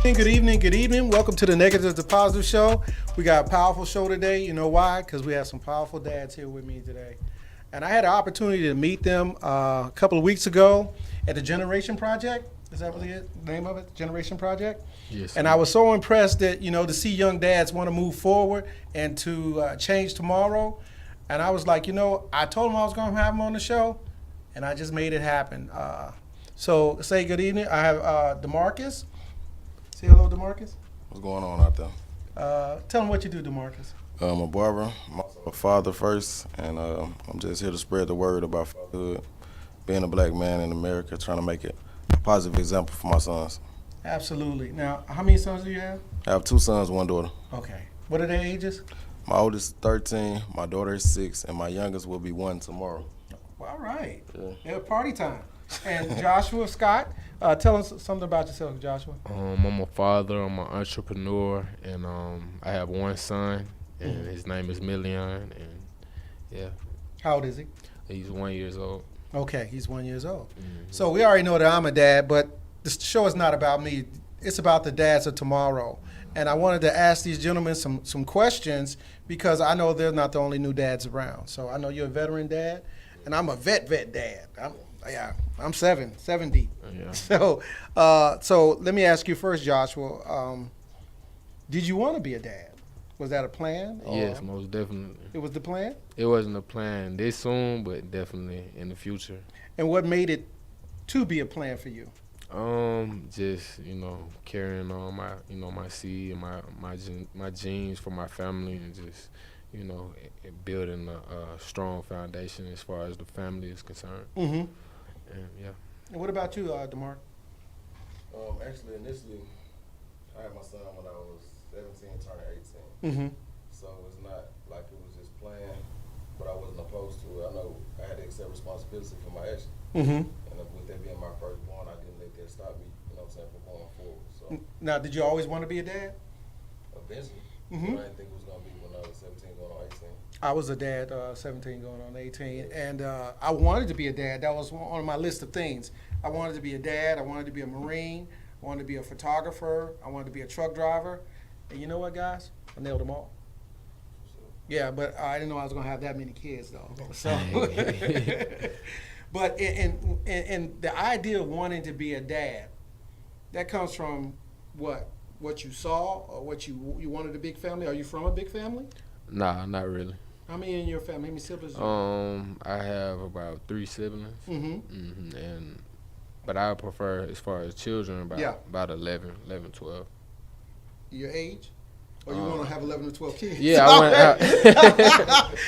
Good evening, good evening. Welcome to the Negative to Positive Show. We got a powerful show today. You know why? Because we have some powerful dads here with me today. And I had an opportunity to meet them a couple of weeks ago at the Generation Project. Is that what the name of it? Generation Project? Yes. And I was so impressed that, to see young dads want to move forward and to change tomorrow. And I was like, I told them I was going to have them on the show, and I just made it happen. So say good evening. I have DeMarcus. Say hello, DeMarcus. What's going on out there? Tell them what you do, DeMarcus. I'm a barber. I'm also a father first, and I'm just here to spread the word about fatherhood, being a black man in America, trying to make it a positive example for my sons. Absolutely. Now, how many sons do you have? I have 2 sons, 1 daughter. Okay. What are their ages? My oldest is 13, my daughter is 6, and my youngest will be 1 tomorrow. Well, all right. Yeah. Yeah, party time. And Joshua Scott, tell us something about yourself, Joshua. I'm a father. I'm an entrepreneur, and I have 1 son, and his name is Million, and yeah, How old is he? he's 1 year old. Okay, he's 1 year old. So we already know that I'm a dad, but this show is not about me. It's about the dads of tomorrow. And I wanted to ask these gentlemen some questions because I know they're not the only new dads around. So I know you're a veteran dad, and I'm a vet dad. I'm 7 deep. Yeah. So let me ask you first, Joshua. Did you want to be a dad? Was that a plan? or Yes, most definitely. It was the plan? It wasn't a plan this soon, but definitely in the future. And what made it to be a plan for you? Just carrying on my seed and my genes for my family, and just building a strong foundation as far as the family is concerned. Mm-hmm. And yeah. And what about you, DeMarc? Actually, initially, I had my son when I was 17, turning 18. Mm-hmm. So it's not like it was just planned, but I wasn't opposed to it. I know I had to accept responsibility for my actions. Mm-hmm. And with that being my firstborn, I didn't let that stop me, from going forward. So Now, did you always want to be a dad? eventually, Mhm. but I didn't think it was going to be when I was 17 going on 18. I was a dad, 17 going on 18, and I wanted to be a dad. That was on my list of things. I wanted to be a dad. I wanted to be a Marine. I wanted to be a photographer. I wanted to be a truck driver. And you know what, guys? I nailed them all. So, Yeah, but I didn't know I was going to have that many kids, though. So, but in the idea of wanting to be a dad, that comes from what? What you saw, or what you wanted a big family? Are you from a big family? Nah, not really. How many in your family? How many siblings? I have about 3 siblings. Mm-hmm. But I prefer, as far as children, Yeah. about 11, 12. Your age? Or you want to have 11 or 12 kids? Yeah, I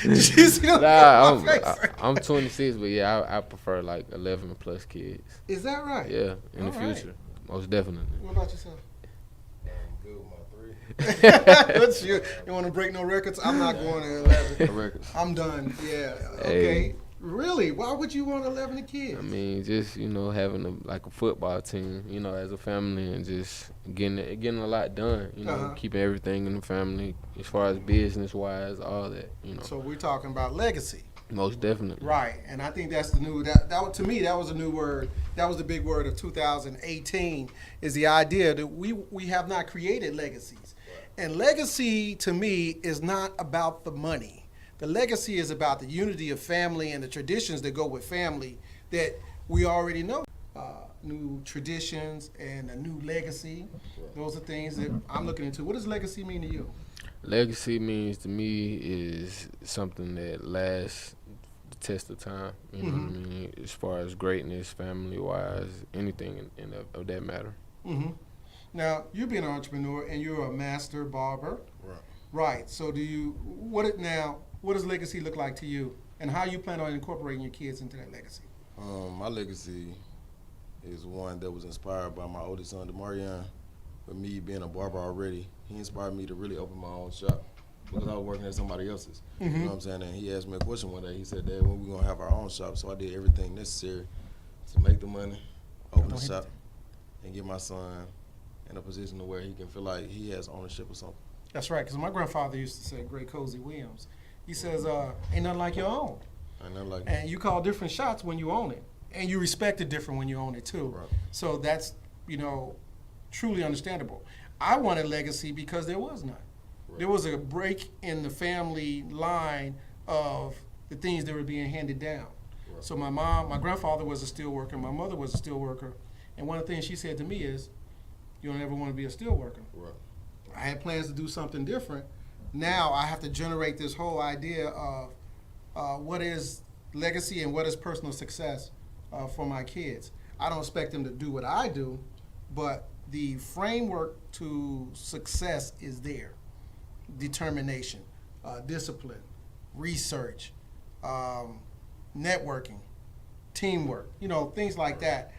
Did you see that Nah, on my face? I'm 26, but yeah, I prefer like 11 plus kids. Is that right? Yeah, in the All right. future, most definitely. What about yourself? I'm good with my 3. What's you want to break no records? I'm not going to 11. records. I'm done. Yeah. Hey. Okay. Really? Why would you want 11 kids? I mean, just having a football team, as a family, and just getting a lot done. Uh-huh. Keeping everything in the family, as far as business wise, all that. So we're talking about legacy. Most definitely. Right, and I think that's the new that to me that was a new word. That was the big word of 2018 is the idea that we have not created legacies. And legacy to me is not about the money. The legacy is about the unity of family and the traditions that go with family that we already know. New traditions and a new legacy. Those are things that I'm looking into. What does legacy mean to you? Legacy means to me is something that lasts the test of time. You know what I mean? As far as greatness, family wise, anything of that matter. Mm-hmm. Now, you being an entrepreneur and you're a master barber. Right. Right. So what does legacy look like to you? And how you plan on incorporating your kids into that legacy? My legacy is one that was inspired by my oldest son, Demarion. With me being a barber already, he inspired me to really open my own shop because I was working at somebody else's. You know what I'm saying? And he asked me a question one day. He said, "Dad, when we gonna have our own shop?" So I did everything necessary to make the money, open the shop, and get my son in a position to where he can feel like he has ownership of something. That's right. Because my grandfather used to say, Great Cozy Williams, he says, ain't nothing like your own. And I like And you call different shots when you own it. And you respect it different when you own it too. Right. So that's, truly understandable. I wanted legacy because there was none. Right. There was a break in the family line of the things that were being handed down. Right. So my grandfather was a steel worker, my mother was a steel worker, and one of the things she said to me is, you don't ever want to be a steel worker. Right. I had plans to do something different. Now I have to generate this whole idea of what is legacy and what is personal success for my kids. I don't expect them to do what I do, but the framework to success is there. Determination, discipline, research, networking, teamwork, things like that.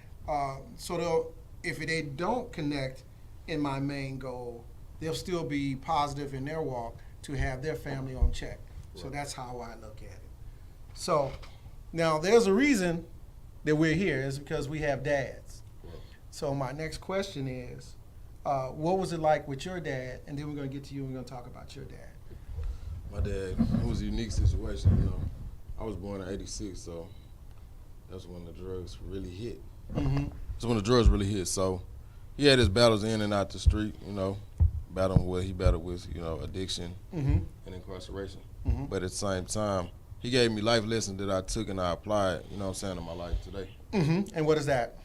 So if they don't connect in my main goal, they'll still be positive in their walk to have their family on check. So Right. that's how I look at it. So now there's a reason that we're here is because we have dads. Right. So my next question is, what was it like with your dad? And then we're going to get to you and we're going to talk about your dad. My dad, it was a unique situation. I was born in '86, so that's when the drugs really hit. Mm-hmm. That's when the drugs really hit. So he had his battles in and out the street, battling what he battled with, addiction Mm-hmm. and incarceration. Mm-hmm. But at the same time, he gave me life lessons that I took and I applied, in my life today. Mm-hmm. And what is that?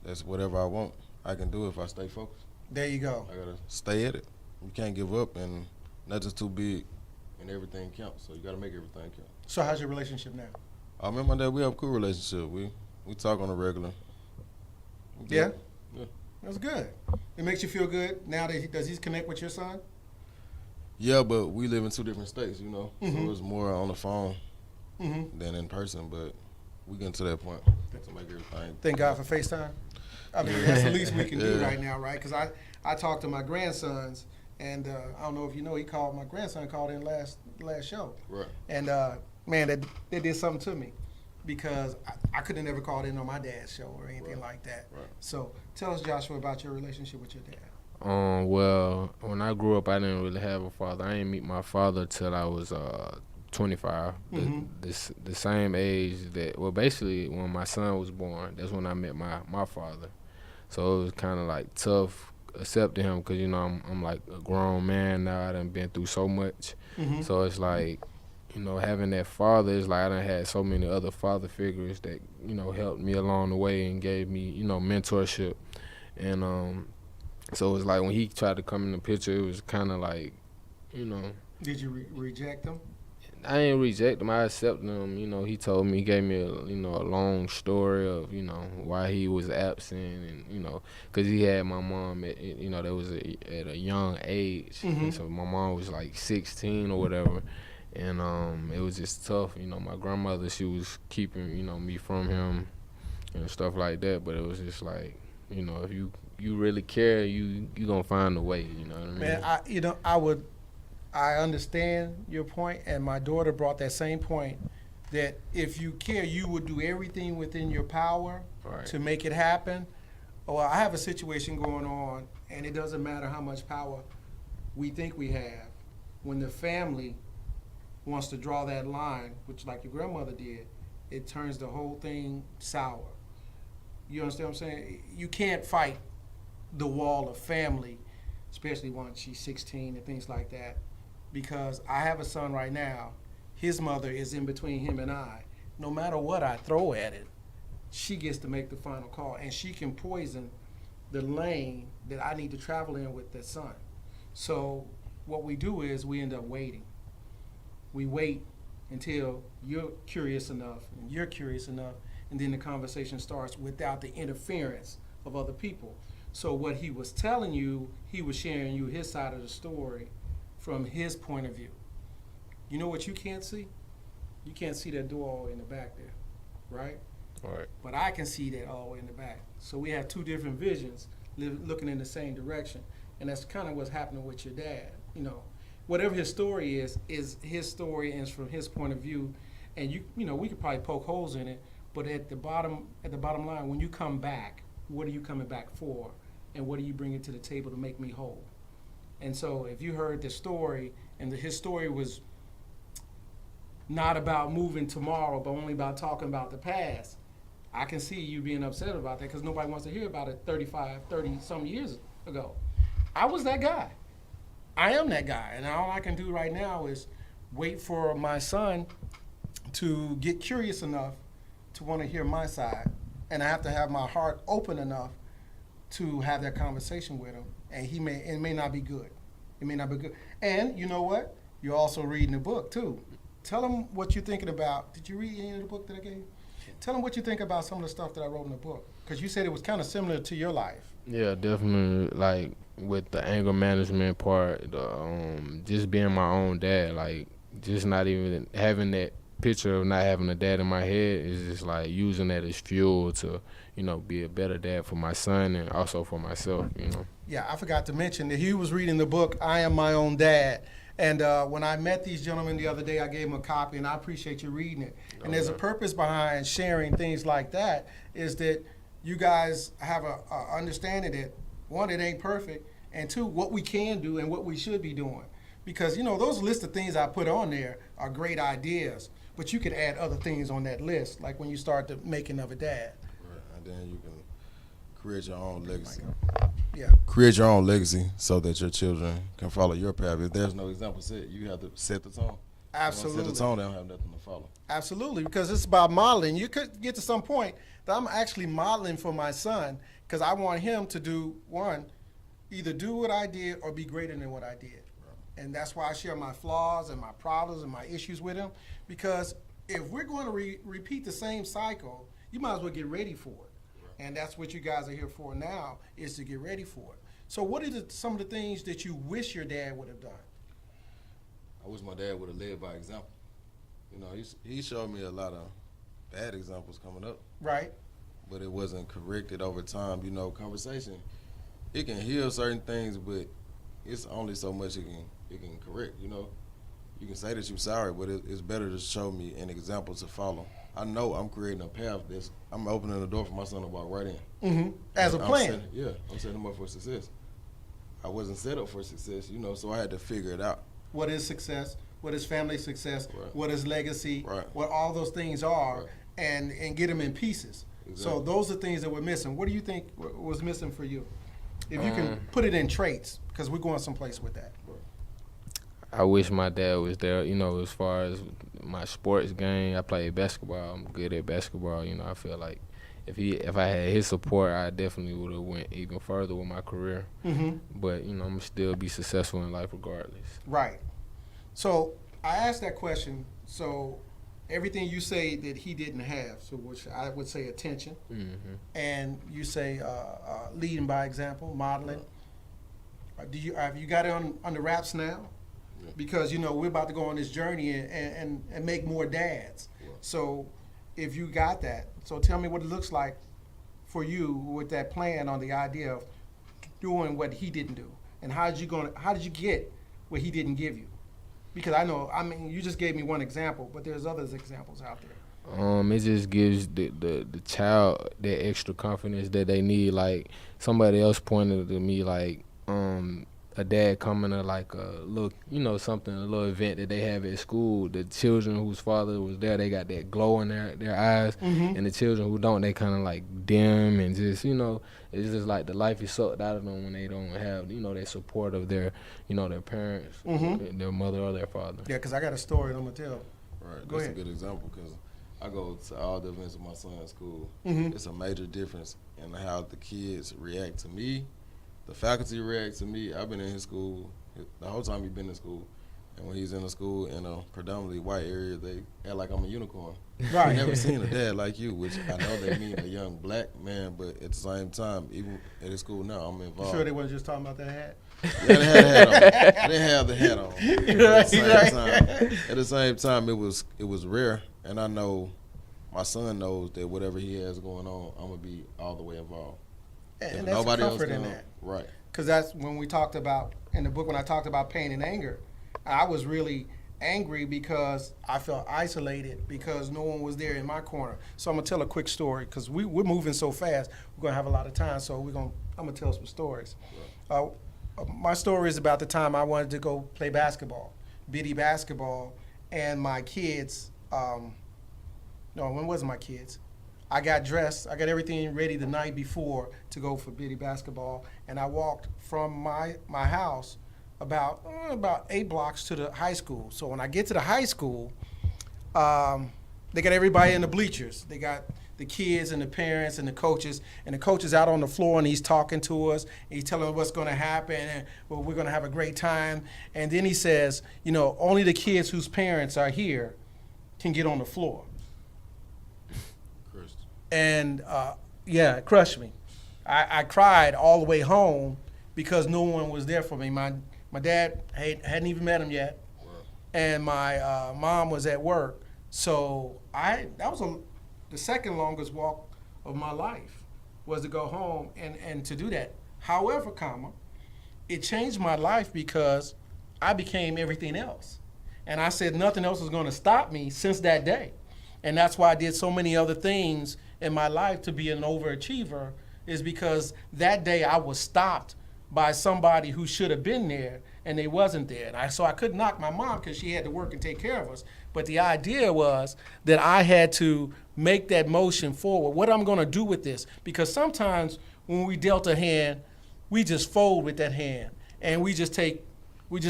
That's whatever I want, I can do if I stay focused. There you go. I gotta stay at it. You can't give up, and nothing's too big, and everything counts. So you gotta make everything count. So how's your relationship now? Me and my dad, we have a cool relationship. We talk on a regular. Yeah? Yeah. That's good. It makes you feel good now that does he connect with your son? Yeah, but we live in 2 different states, Mhm. So it's more on the phone Mm-hmm. than in person. But we getting to that point to make everything. Thank God for FaceTime. I mean, that's the least we can do Yeah. right now, right? Because I talked to my grandsons, and I don't know if you know, my grandson called in last show. Right. And man, that did something to me because I could have never called in on my dad's show or anything Right. like that. Right. So tell us, Joshua, about your relationship with your dad. Well, when I grew up, I didn't really have a father. I didn't meet my father till I was 25. Mhm. The same age basically when my son was born, that's when I met my father. So it was kind of like tough accepting him because I'm like a grown man now. I done been through so much. Mm-hmm. So it's like, having that father is like I done had so many other father figures that, helped me along the way and gave me, mentorship. And so it was like when he tried to come in the picture, it was kind of like, Did you reject him? I didn't reject him. I accepted him. He told me, he gave me a long story of, why he was absent and, because he had my mom at, that was at a young age. Mhm. And so my mom was like 16 or whatever. And it was just tough. My grandmother, she was keeping, me from him and stuff like that. But it was just like, if you really care, you gonna find a way, you know what I mean? Man, I understand your point, and my daughter brought that same point that if you care, you would do everything within your power Right. to make it happen. Well, I have a situation going on, and it doesn't matter how much power we think we have. When the family wants to draw that line, which like your grandmother did, it turns the whole thing sour. You understand what I'm saying? You can't fight the wall of family, especially once she's 16 and things like that, because I have a son right now. His mother is in between him and I. No matter what I throw at it, she gets to make the final call, and she can poison the lane that I need to travel in with that son. So what we do is we end up waiting. We wait until you're curious enough and you're curious enough, and then the conversation starts without the interference of other people. So what he was telling you, he was sharing you his side of the story from his point of view. You know what you can't see? You can't see that door all the way in the back there, right? Right. But I can see that all the way in the back. So we have 2 different visions looking in the same direction. And that's kind of what's happening with your dad. Whatever his story is his story and it's from his point of view. And we could probably poke holes in it, but at the bottom line, when you come back, what are you coming back for? And what are you bringing to the table to make me whole? And so if you heard the story, and his story was not about moving tomorrow, but only about talking about the past, I can see you being upset about that because nobody wants to hear about it 35, 30 some years ago. I was that guy. I am that guy. And all I can do right now is wait for my son to get curious enough to want to hear my side. And I have to have my heart open enough to have that conversation with him. And it may not be good. It may not be good. And you know what? You're also reading the book too. Tell them what you're thinking about. Did you read any of the book that I gave you? Tell them what you think about some of the stuff that I wrote in the book. Because you said it was kind of similar to your life. Yeah, definitely. Like with the anger management part, just being my own dad, like just not even having that picture of not having a dad in my head is just like using that as fuel to, be a better dad for my son and also for myself, Yeah, I forgot to mention that he was reading the book, I Am My Own Dad. And when I met these gentlemen the other day, I gave them a copy, and I appreciate you reading it. And there's a purpose behind sharing things like that, is that you guys have a understanding that, one, it ain't perfect, and two, what we can do and what we should be doing. Because, those list of things I put on there are great ideas, but you could add other things on that list, like when you start the making of a dad. Right, and then you can create your own legacy. Yeah. Create your own legacy so that your children can follow your path. If there's no example set, you have to set the tone. Absolutely. Set the tone, they don't have nothing to follow. Absolutely, because it's about modeling. You could get to some point that I'm actually modeling for my son because I want him to do, one, either do what I did or be greater than what I did. Right. And that's why I share my flaws and my problems and my issues with him, because if we're going to repeat the same cycle, you might as well get ready for it. And that's what you guys are here for now, is to get ready for it. So what are some of the things that you wish your dad would have done? I wish my dad would have led by example. He showed me a lot of bad examples coming up. Right. But it wasn't corrected over time. Conversation, it can heal certain things, but it's only so much it can correct. You can say that you're sorry, but it's better to show me an example to follow. I know I'm creating a path I'm opening the door for my son to walk right in. Mm-hmm. As a plan. I'm setting him up for success. I wasn't set up for success, so I had to figure it out. What is success? What is family success? Right. What is legacy? Right. What all those things are, Right. and get them in pieces. Exactly. So those are things that we're missing. What do you think was missing for you? If you can put it in traits, because we're going someplace with that. I wish my dad was there, as far as my sports game. I played basketball. I'm good at basketball. I feel like if I had his support, I definitely would have went even further with my career. Mm-hmm. But, I'm going to still be successful in life regardless. Right. So I asked that question. So everything you say that he didn't have, so which I would say attention, Mm-hmm. and you say leading by example, modeling. Have you got it on the wraps now? Yeah. Because we're about to go on this journey and make more dads. Yeah. So if you got that, so tell me what it looks like for you with that plan on the idea of doing what he didn't do, and how did you get what he didn't give you? Because you just gave me one example, but there's other examples out there. It just gives the child that extra confidence that they need. Like somebody else pointed to me, like a dad coming to like a little, a little event that they have at school. The children whose father was there, they got that glow in their eyes, Mm-hmm. and the children who don't, they kind of like dim and just, it's just like the life is sucked out of them when they don't have, that support of their, their parents, Mm-hmm. their mother or their father. Yeah, because I got a story I'm gonna tell. Right, Go that's ahead. a good example because I go to all the events of my son's school. Mm-hmm. It's a major difference in how the kids react to me, the faculty react to me. I've been in his school the whole time he's been in school, and when he's in a school in a predominantly white area, they act like I'm a unicorn. Right. I've never seen a dad like you, which I know they mean a young black man, but at the same time, even at his school now, I'm You involved. sure they wasn't just talking about that hat? Yeah, they had a hat on. They didn't have the hat on. Right. At the same time, it was rare, and I know my son knows that whatever he has going on, I'm gonna be all the way involved. If And that's nobody else comfort in can, that. right? Because that's when we talked about, in the book, when I talked about pain and anger, I was really angry because I felt isolated because no one was there in my corner. So I'm going to tell a quick story because we're moving so fast. We're going to have a lot of time, so I'm going to tell some stories. My story is about the time I wanted to go play basketball, bitty basketball, and my kids, no, when wasn't my kids? I got dressed. I got everything ready the night before to go for Biddy basketball, and I walked from my house about 8 blocks to the high school. So when I get to the high school, they got everybody in the bleachers. They got the kids and the parents and the coaches out on the floor, and he's talking to us. And he's telling us what's going to happen, and well, we're going to have a great time. And then he says, only the kids whose parents are here can get on the floor. Crushed. And it crushed me. I cried all the way home because no one was there for me. My dad hadn't even met him yet, and my mom was at work. So that was the second longest walk of my life, was to go home and to do that. However, it changed my life because I became everything else. And I said nothing else was going to stop me since that day. And that's why I did so many other things in my life to be an overachiever, is because that day I was stopped by somebody who should have been there, and they wasn't there. And so I couldn't knock my mom because she had to work and take care of us. But the idea was that I had to make that motion forward. What I'm going to do with this? Because sometimes when we dealt a hand, we just fold with that hand, and we just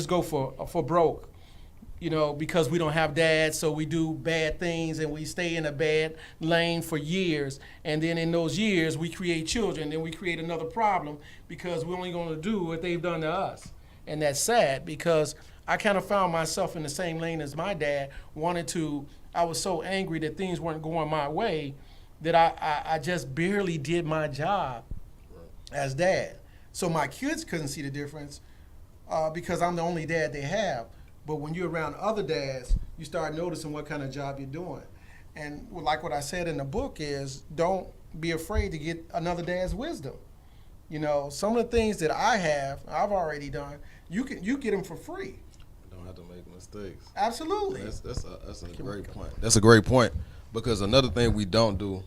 go for broke. Because we don't have dads, so we do bad things and we stay in a bad lane for years. And then in those years, we create children, and we create another problem because we're only going to do what they've done to us. And that's sad, because I kind of found myself in the same lane as my dad. I was so angry that things weren't going my way that I just barely did my job as dad. So my kids couldn't see the difference because I'm the only dad they have. But when you're around other dads, you start noticing what kind of job you're doing. And like what I said in the book is, don't be afraid to get another dad's wisdom. Some of the things that I've already done, you get them for free. You don't have to make mistakes. Absolutely. That's a great point. That's a great point, because another thing we don't do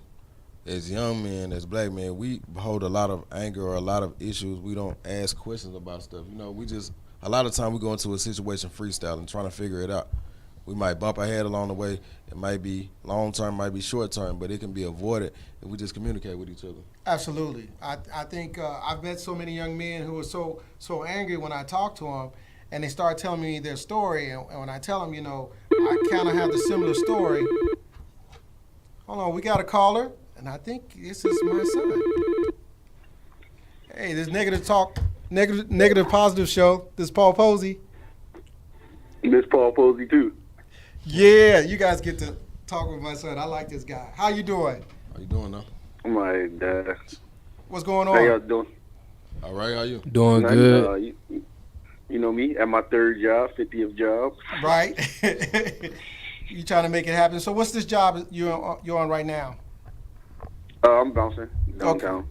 as young men, as black men, we hold a lot of anger or a lot of issues. We don't ask questions about stuff. A lot of time we go into a situation freestyling, trying to figure it out. We might bump our head along the way. It might be long term, might be short term, but it can be avoided if we just communicate with each other. Absolutely. I think I've met so many young men who are so angry when I talk to them, and they start telling me their story. And when I tell them, I kind of have the similar story. Hold on, we got a caller, and I think this is my son. Hey, this Negative Positive Show. This is Paul Posey. Miss Paul Posey too. Yeah, you guys get to talk with my son. I like this guy. How you doing? How you doing now? My dad. What's going on? How y'all doing? All right, how you? Doing good. You know me, at my third job, 50th job. Right. You trying to make it happen. So what's this job you're on right now? I'm bouncing downtown. Okay.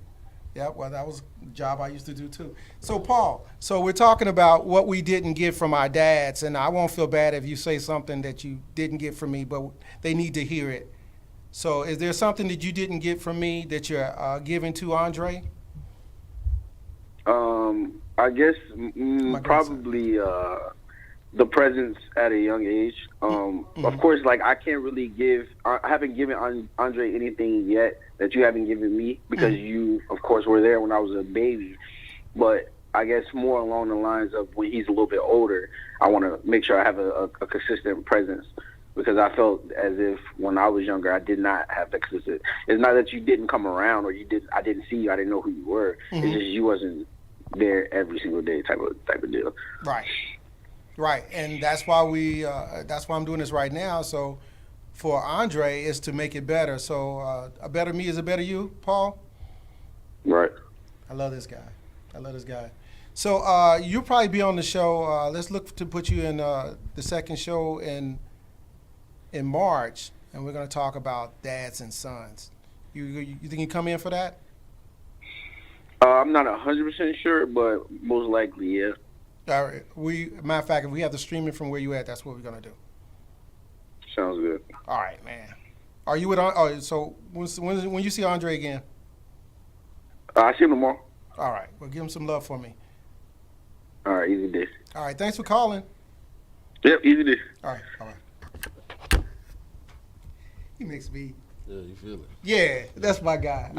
Yeah, well, that was a job I used to do too. So, Paul, we're talking about what we didn't get from our dads, and I won't feel bad if you say something that you didn't get from me, but they need to hear it. So is there something that you didn't get from me that you're giving to Andre? I guess probably the presence at a young age. Of course, I can't really I haven't given Andre anything yet that you haven't given me, because you, of course, were there when I was a baby. But I guess more along the lines of when he's a little bit older, I want to make sure I have a consistent presence, because I felt as if when I was younger, I did not have that consistent. It's not that you didn't come around or I didn't see you, I didn't know who you were. It's just you wasn't there every single day type of deal. Right, and that's why that's why I'm doing this right now. So for Andre is to make it better. So a better me is a better you, Paul. Right. I love this guy. So you'll probably be on the show. Let's look to put you in the second show in March, and we're going to talk about dads and sons. You think you come in for that? I'm not 100% sure, but most likely, yeah. All right. Matter of fact, if we have the streaming from where you at, that's what we're gonna do. Sounds good. All right, man. Are you with? Oh, so when you see Andre again? I see him tomorrow. All right. Well, give him some love for me. All right, easy day. All right. Thanks for calling. Yep, easy day. All right. He makes me Yeah, you feel it. Yeah, that's my guy.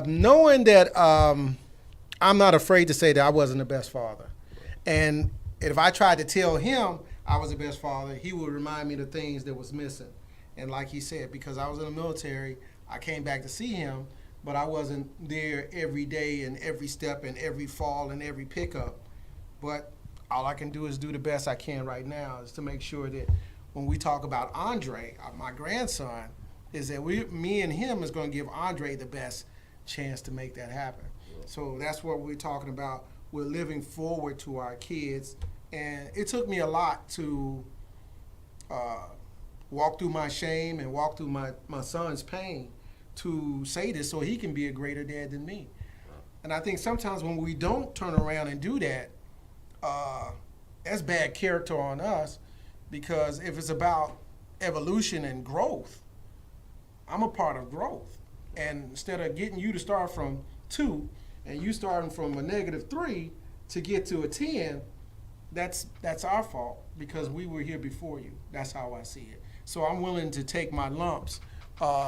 Knowing that I'm not afraid to say that I wasn't the best father. And if I tried to tell him I was the best father, he would remind me of the things that was missing. And like he said, because I was in the military, I came back to see him, but I wasn't there every day and every step and every fall and every pickup. But all I can do is do the best I can right now, is to make sure that when we talk about Andre, my grandson, is that me and him is going to give Andre the best chance to make that happen. So that's what we're talking about. We're living forward to our kids. And it took me a lot to walk through my shame and walk through my son's pain to say this so he can be a greater dad than me. And I think sometimes when we don't turn around and do that, that's bad character on us, because if it's about evolution and growth, I'm a part of growth. And instead of getting you to start from 2 and you starting from a -3 to get to a 10, that's our fault, because we were here before you. That's how I see it. So I'm willing to take my lumps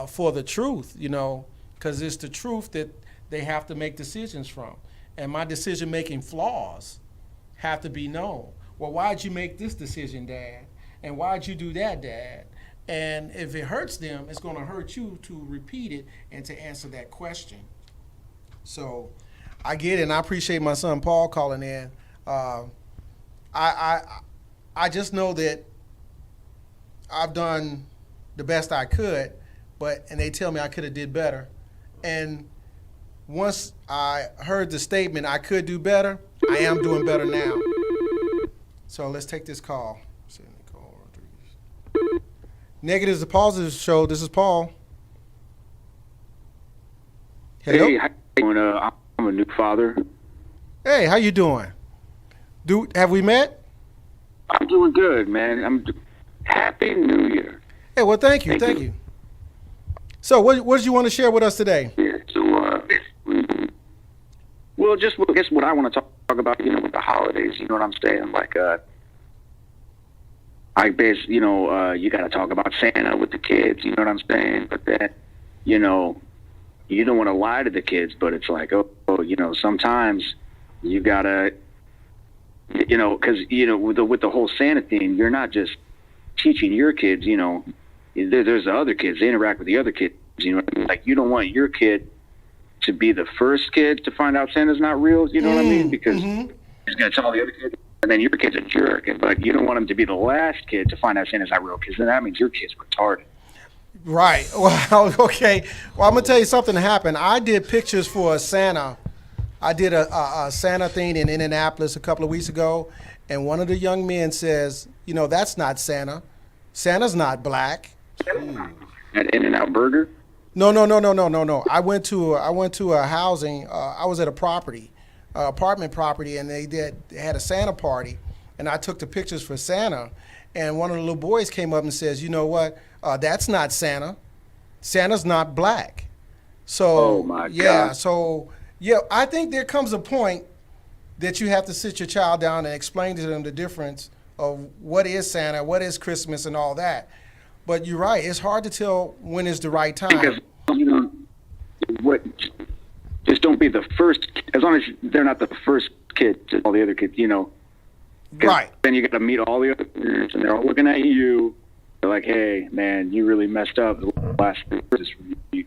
for the truth, because it's the truth that they have to make decisions from. And my decision-making flaws have to be known. Well, why'd you make this decision, Dad? And why'd you do that, Dad? And if it hurts them, it's going to hurt you to repeat it and to answer that question. So I get it, and I appreciate my son Paul calling in. I just know that I've done the best I could, and they tell me I could have did better. And once I heard the statement, I could do better, I am doing better now. So let's take this call. Negatives to Positives show. This is Paul. Hello? Hey, how you doing? I'm a new father. Hey, how you doing? Have we met? I'm doing good, man. Happy New Year. Hey, well, thank you. So what did you want to share with us today? Yeah, so, well, just I guess what I want to talk about, with the holidays, you know what I'm saying? Like, I guess, you got to talk about Santa with the kids, you know what I'm saying? But then, you don't want to lie to the kids, but it's like, sometimes you got to, because, with the whole Santa thing, you're not just teaching your kids, there's the other kids, they interact with the other kids, like you don't want your kid to be the first kid to find out Santa's not real, you know what I mean? Because he's going to tell the other kids, and then your kid's a jerk, but you don't want him to be the last kid to find out Santa's not real, because then that means your kid's retarded. Right. Well, okay. Well, I'm going to tell you something that happened. I did pictures for a Santa. I did a Santa thing in Indianapolis a couple of weeks ago, and one of the young men says, that's not Santa. Santa's not black. At In-N-Out Burger? No. I went to a housing. I was at a apartment property, and they had a Santa party, and I took the pictures for Santa, and one of the little boys came up and says, you know what? That's not Santa. Santa's not black. So oh my yeah, God. so yeah, I think there comes a point that you have to sit your child down and explain to them the difference of what is Santa, what is Christmas, and all that. But you're right; it's hard to tell when is the right time. Because just don't be the first. As long as they're not the first kid to all the other kids, 'cause Right. Then you got to meet all the other parents, and they're all looking at you. They're like, "Hey, man, you really messed up the last you."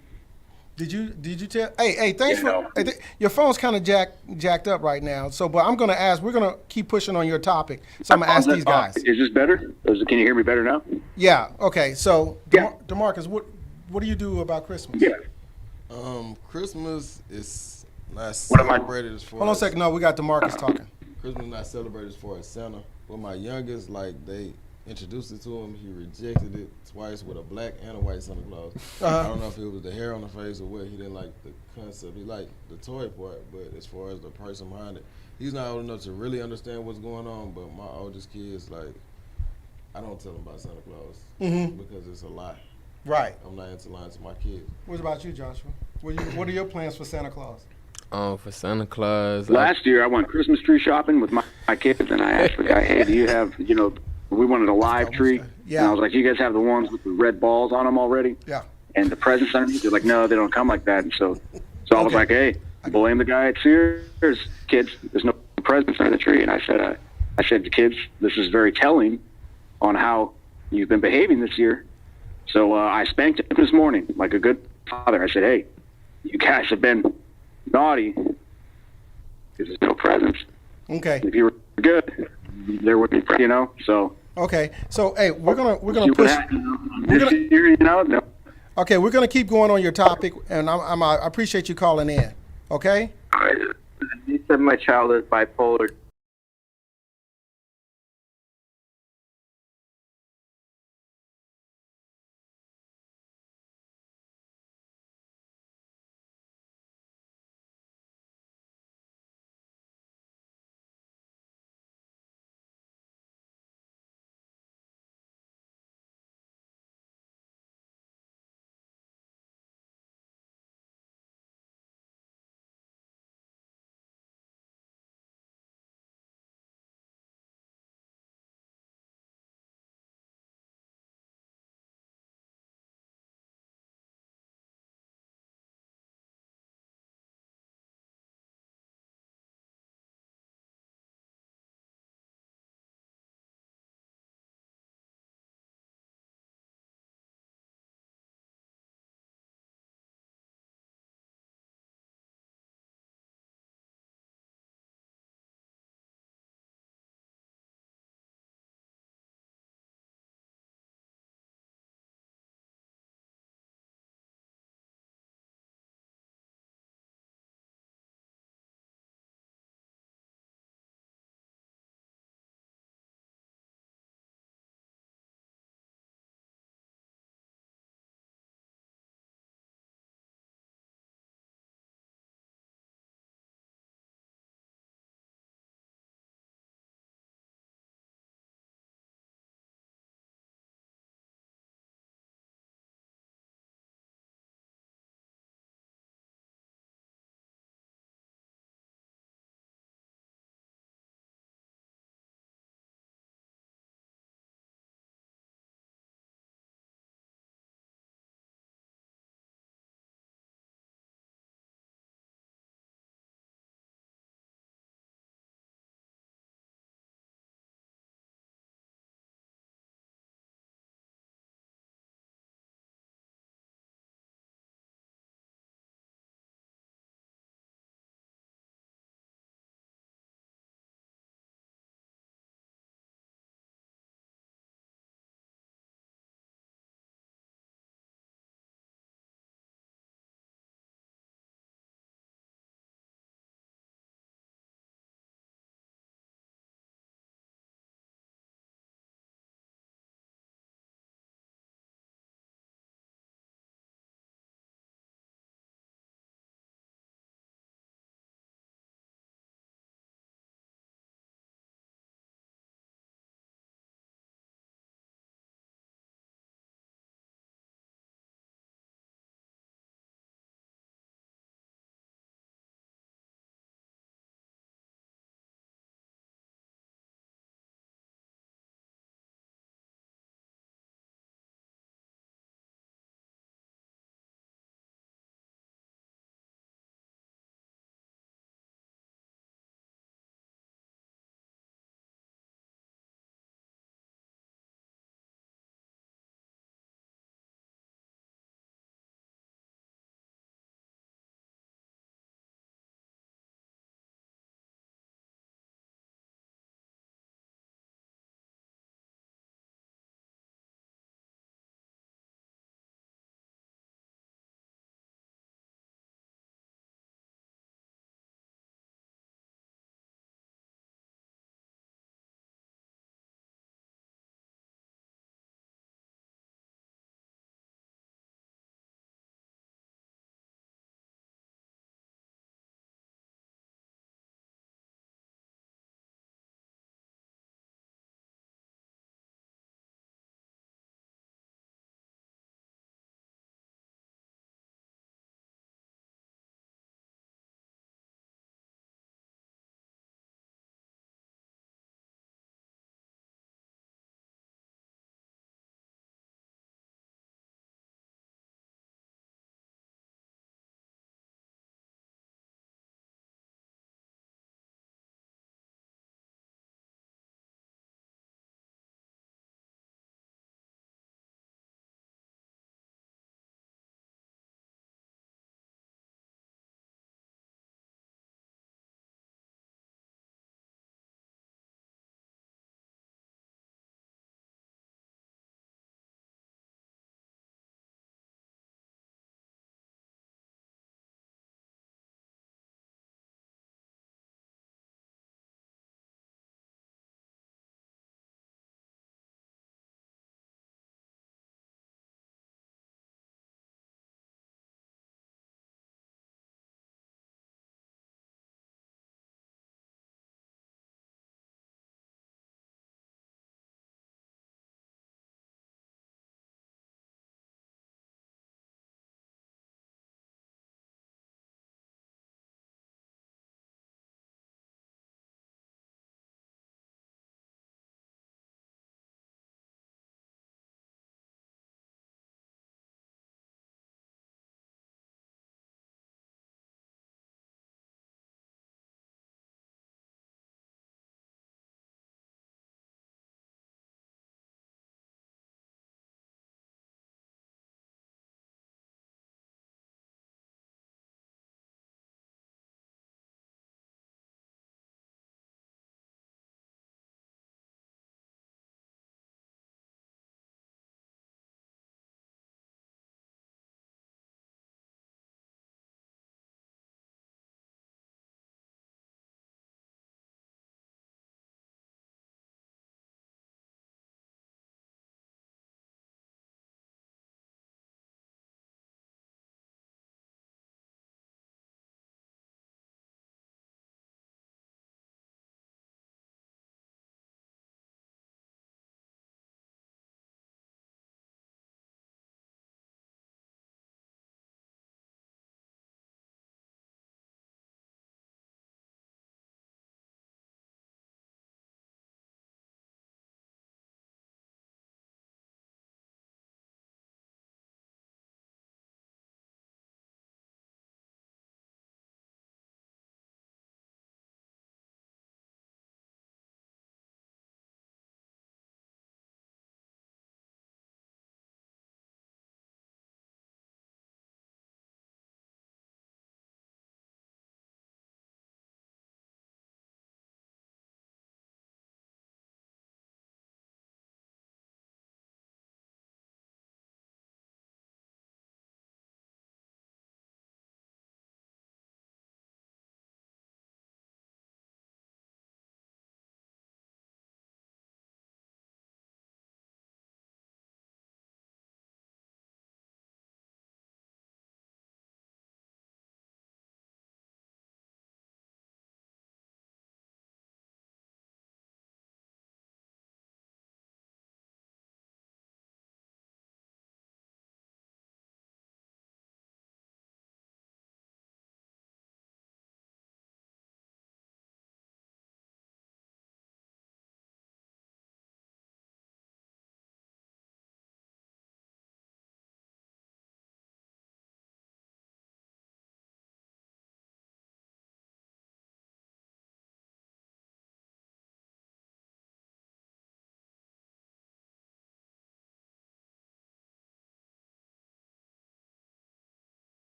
Did you tell? Hey, thanks Yeah, for your phone's kind of jacked up right now. So, but I'm gonna ask. We're gonna keep pushing on your topic. So I'm gonna ask these guys. Is this better? Can you hear me better now? Yeah. Okay. So, Yeah. DeMarcus, what do you do about Christmas? Yeah. Christmas is not What am I- celebrated as far Hold on a as second. No, we got DeMarcus talking. Christmas is not celebrated as far as Santa. But my youngest, they introduced it to him. He rejected it twice with a black and a white Santa Claus. I don't know if it was the hair on the face or what. He didn't like the concept. He liked the toy part, but as far as the person behind it, he's not old enough to really understand what's going on. But my oldest kids, I don't tell them about Santa Claus because it's a lie. Right. I'm not into lying to my kids. What about you, Joshua? What are your plans for Santa Claus? For Santa Claus, Last year, I went Christmas tree shopping with my kids, and I asked the guy, "Hey, do you have, we wanted a live tree?" Yeah. And I was like, "You guys have the ones with the red balls on them already?" Yeah. and the presents underneath. They're like, no, they don't come like that. And so I was like, hey, blame the guy at Sears, kids. There's no presents under the tree. And I said to kids, this is very telling on how you've been behaving this year. So I spanked him this morning like a good father. I said, hey, you guys have been naughty because there's no presents. Okay. If you were good, there would be, so. Okay. So hey, we're gonna You push. this year, no. Okay, we're gonna keep going on your topic, and I appreciate you calling in. Okay. You said my child is bipolar